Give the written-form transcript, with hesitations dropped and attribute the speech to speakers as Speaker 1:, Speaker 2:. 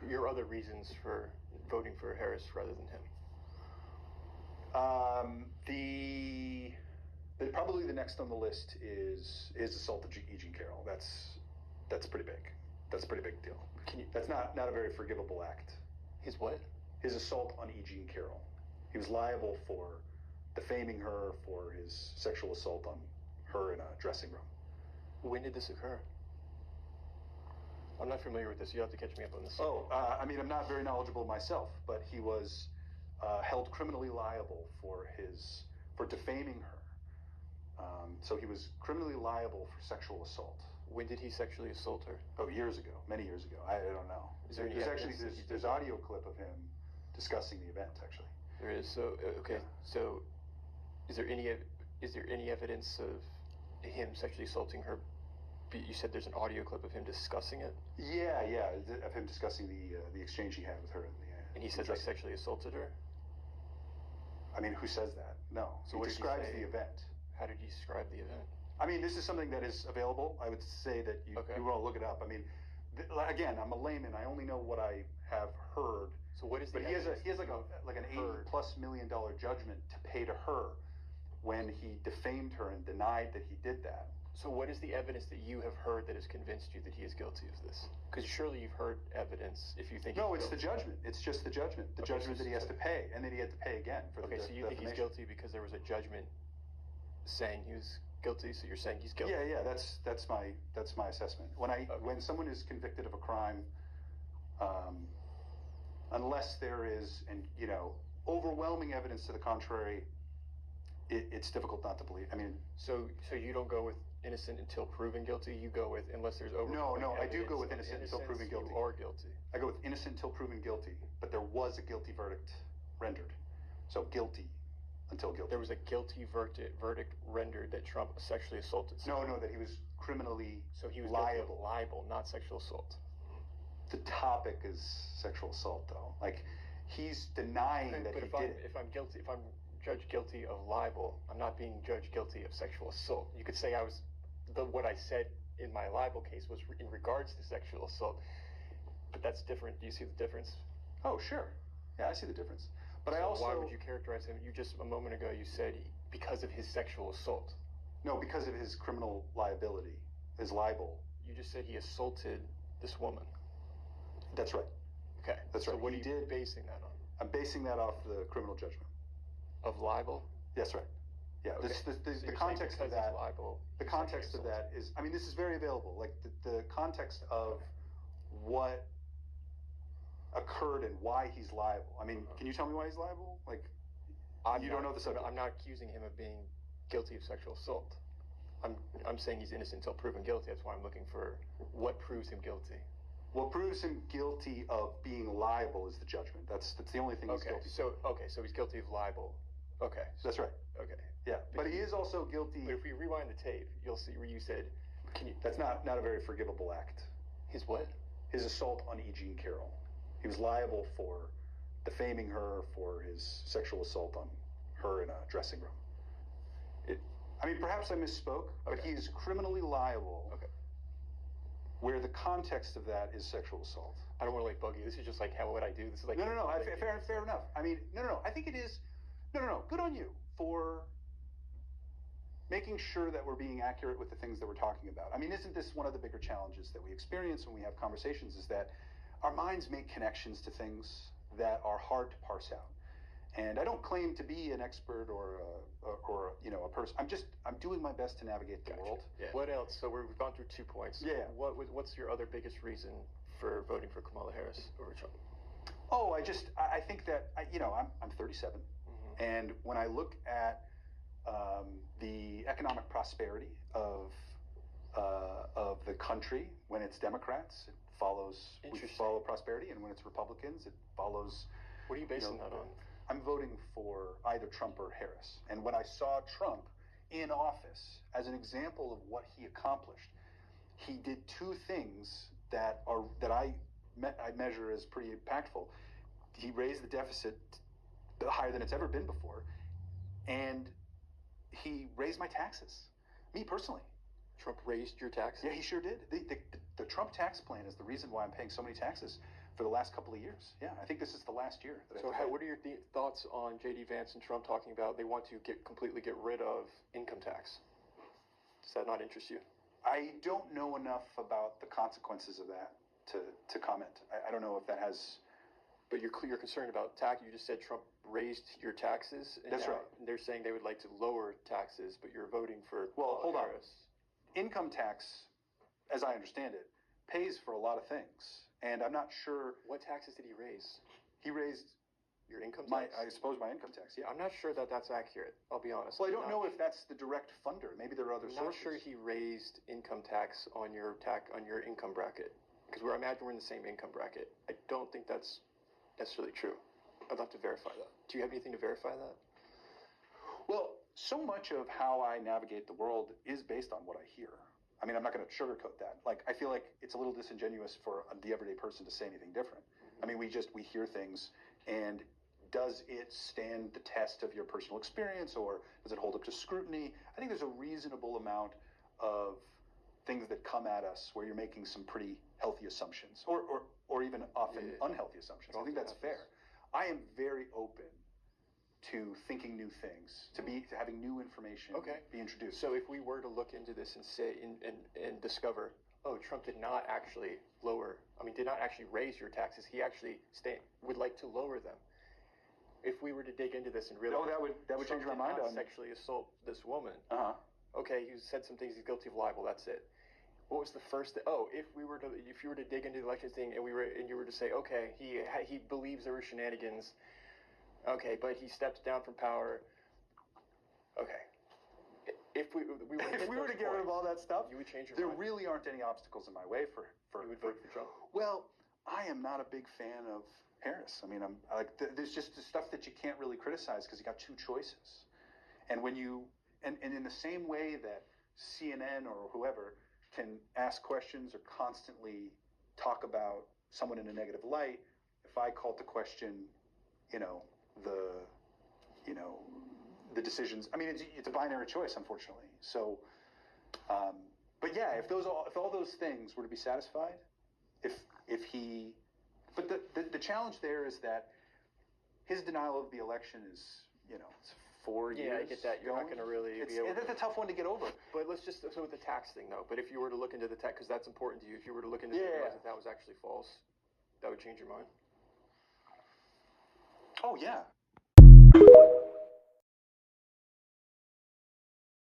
Speaker 1: your other reasons for voting for Harris rather than him?
Speaker 2: Probably the next on the list is assault of E. Jean Carroll. That's pretty big. That's a pretty big deal. That's not a very forgivable act.
Speaker 1: His what?
Speaker 2: His assault on E. Jean Carroll. He was liable for defaming her for his sexual assault on her in a dressing room.
Speaker 1: When did this occur? I'm not familiar with this. You have to catch me up on this.
Speaker 2: I'm not very knowledgeable myself, but he was held criminally liable for defaming her. So he was criminally liable for sexual assault.
Speaker 1: When did he sexually assault her?
Speaker 2: Oh, years ago, many years ago. I don't know. There's audio clip of him discussing the event, actually.
Speaker 1: There is. So okay. Yeah. So is there any evidence of him sexually assaulting her? You said there's an audio clip of him discussing it.
Speaker 2: Yeah, of him discussing the exchange he had with her.
Speaker 1: And he says I sexually assaulted her.
Speaker 2: I mean, who says that? No. So he describes the event.
Speaker 1: How did he describe the event?
Speaker 2: I mean, this is something that is available. I would say that you want to look it up. I mean, again, I'm a layman. I only know what I have heard.
Speaker 1: So what is the?
Speaker 2: But he has like an $80+ million judgment to pay to her when he defamed her and denied that he did that.
Speaker 1: So what is the evidence that you have heard that has convinced you that he is guilty of this? Because surely you've heard evidence if you think
Speaker 2: No, it's the judgment. It's just the judgment. The judgment that he has to pay, and then he had to pay again for
Speaker 1: so you think he's guilty because there was a judgment saying he was guilty, so you're saying he's guilty?
Speaker 2: Yeah, that's my assessment. When someone is convicted of a crime, unless there is overwhelming evidence to the contrary, it's difficult not to believe. I mean,
Speaker 1: so you don't go with innocent until proven guilty. You go with unless there's overwhelming
Speaker 2: No, I do go with innocent until proven guilty.
Speaker 1: You are guilty.
Speaker 2: I go with innocent until proven guilty, but there was a guilty verdict rendered. So guilty until guilty.
Speaker 1: There was a guilty verdict rendered that Trump sexually assaulted someone.
Speaker 2: No, that he was criminally
Speaker 1: so he was liable, not sexual assault.
Speaker 2: The topic is sexual assault, though. Like he's denying that he did it.
Speaker 1: If I'm judged guilty of libel, I'm not being judged guilty of sexual assault. You could say what I said in my libel case was in regards to sexual assault, but that's different. Do you see the difference?
Speaker 2: Oh, sure. Yeah, I see the difference. But
Speaker 1: why would you characterize him? You just a moment ago you said because of his sexual assault.
Speaker 2: No, because of his criminal liability, his libel.
Speaker 1: You just said he assaulted this woman.
Speaker 2: That's right.
Speaker 1: Okay.
Speaker 2: That's right.
Speaker 1: So what are you basing that on?
Speaker 2: I'm basing that off the criminal judgment.
Speaker 1: Of libel?
Speaker 2: Yes, right. Yeah.
Speaker 1: Okay.
Speaker 2: The context of that.
Speaker 1: Libel,
Speaker 2: the context of that is. I mean, this is very available. Like the context of what occurred and why he's liable. I mean, can you tell me why he's liable? Like, you don't know the subject.
Speaker 1: I'm not accusing him of being guilty of sexual assault. I'm saying he's innocent until proven guilty. That's why I'm looking for what proves him guilty.
Speaker 2: What proves him guilty of being liable is the judgment. That's the only thing he's guilty of.
Speaker 1: So he's guilty of libel. Okay.
Speaker 2: That's right.
Speaker 1: Okay.
Speaker 2: Yeah. But he is also guilty.
Speaker 1: But if we rewind the tape, you'll see where you said,
Speaker 2: That's not a very forgivable act.
Speaker 1: His what?
Speaker 2: His assault on E. Jean Carroll. He was liable for defaming her for his sexual assault on her in a dressing room. Perhaps I misspoke, but he is criminally liable.
Speaker 1: Okay.
Speaker 2: Where the context of that is sexual assault.
Speaker 1: I don't want to bug you. This is just like how would I do this? Is like
Speaker 2: no. Fair enough. I mean, no. I think it is. No. Good on you for making sure that we're being accurate with the things that we're talking about. I mean, isn't this one of the bigger challenges that we experience when we have conversations? Is that our minds make connections to things that are hard to parse out. And I don't claim to be an expert or a person. I'm doing my best to navigate the world.
Speaker 1: Yeah. What else? So we've gone through 2 points.
Speaker 2: Yeah.
Speaker 1: What's your other biggest reason for voting for Kamala Harris over Trump?
Speaker 2: Oh, I think that I'm 37, and when I look at the economic prosperity of the country when it's Democrats, we follow prosperity, and when it's Republicans, it follows.
Speaker 1: What are you basing that on?
Speaker 2: I'm voting for either Trump or Harris. And when I saw Trump in office, as an example of what he accomplished, he did two things that I measure as pretty impactful. He raised the deficit higher than it's ever been before, and he raised my taxes, me personally.
Speaker 1: Trump raised your taxes?
Speaker 2: Yeah, he sure did. The Trump tax plan is the reason why I'm paying so many taxes. for the last couple of years. Yeah, I think this is the last year.
Speaker 1: So what are your thoughts on J.D. Vance and Trump talking about they want to completely get rid of income tax? Does that not interest you?
Speaker 2: I don't know enough about the consequences of that to comment. I don't know if that has.
Speaker 1: But you're concerned about tax. You just said Trump raised your taxes. And
Speaker 2: That's
Speaker 1: now
Speaker 2: right.
Speaker 1: They're saying they would like to lower taxes, but you're voting for
Speaker 2: Hold on.
Speaker 1: Harris.
Speaker 2: Income tax, as I understand it, pays for a lot of things, and I'm not sure.
Speaker 1: What taxes did he raise?
Speaker 2: He raised
Speaker 1: your income
Speaker 2: I
Speaker 1: tax.
Speaker 2: suppose my income tax. Yeah.
Speaker 1: I'm not sure that that's accurate. I'll be honest.
Speaker 2: Well, I don't know if that's the direct funder. Maybe there are other
Speaker 1: I'm not
Speaker 2: sources.
Speaker 1: sure he raised income tax on your income bracket, because I imagine we're in the same income bracket. I don't think that's necessarily true. I'd love to verify that. Do you have anything to verify that?
Speaker 2: Well, so much of how I navigate the world is based on what I hear. I mean, I'm not going to sugarcoat that. Like, I feel like it's a little disingenuous for the everyday person to say anything different. I mean, we hear things, and does it stand the test of your personal experience, or does it hold up to scrutiny? I think there's a reasonable amount of things that come at us where you're making some pretty healthy assumptions, or even often unhealthy assumptions. I think that's fair. I am very open to thinking new things, to having new information be introduced.
Speaker 1: So if we were to look into this and say and discover, oh, Trump did not actually raise your taxes. He actually would like to lower them. If we were to dig into this and realize,
Speaker 2: that would change my mind on
Speaker 1: sexually assault this woman. Okay, he said some things. He's guilty of libel. That's it. What was the first? If you were to dig into the election thing and you were to say, okay, he believes there were shenanigans. Okay, but he stepped down from power. Okay. If we were to
Speaker 2: get rid of all that stuff,
Speaker 1: you would change your
Speaker 2: mind. There
Speaker 1: really
Speaker 2: really aren't any obstacles in my way for
Speaker 1: you would vote for Trump.
Speaker 2: Well, I am not a big fan of Harris. I mean, there's just the stuff that you can't really criticize because you got two choices. And when and in the same way that CNN or whoever can ask questions or constantly talk about someone in a negative light, if I call to question, the decisions. I mean, it's a binary choice, unfortunately. So, but yeah, if all those things were to be satisfied, but the challenge there is that his denial of the election is, it's 4 years.
Speaker 1: Yeah, I get that. You're not going to really be able.
Speaker 2: It's a tough one to get over.
Speaker 1: But let's just with the tax thing though. But if you were to look into the tax, because that's important to you, if you were to look into it and realize that was actually false, that would change your mind.
Speaker 2: Oh yeah,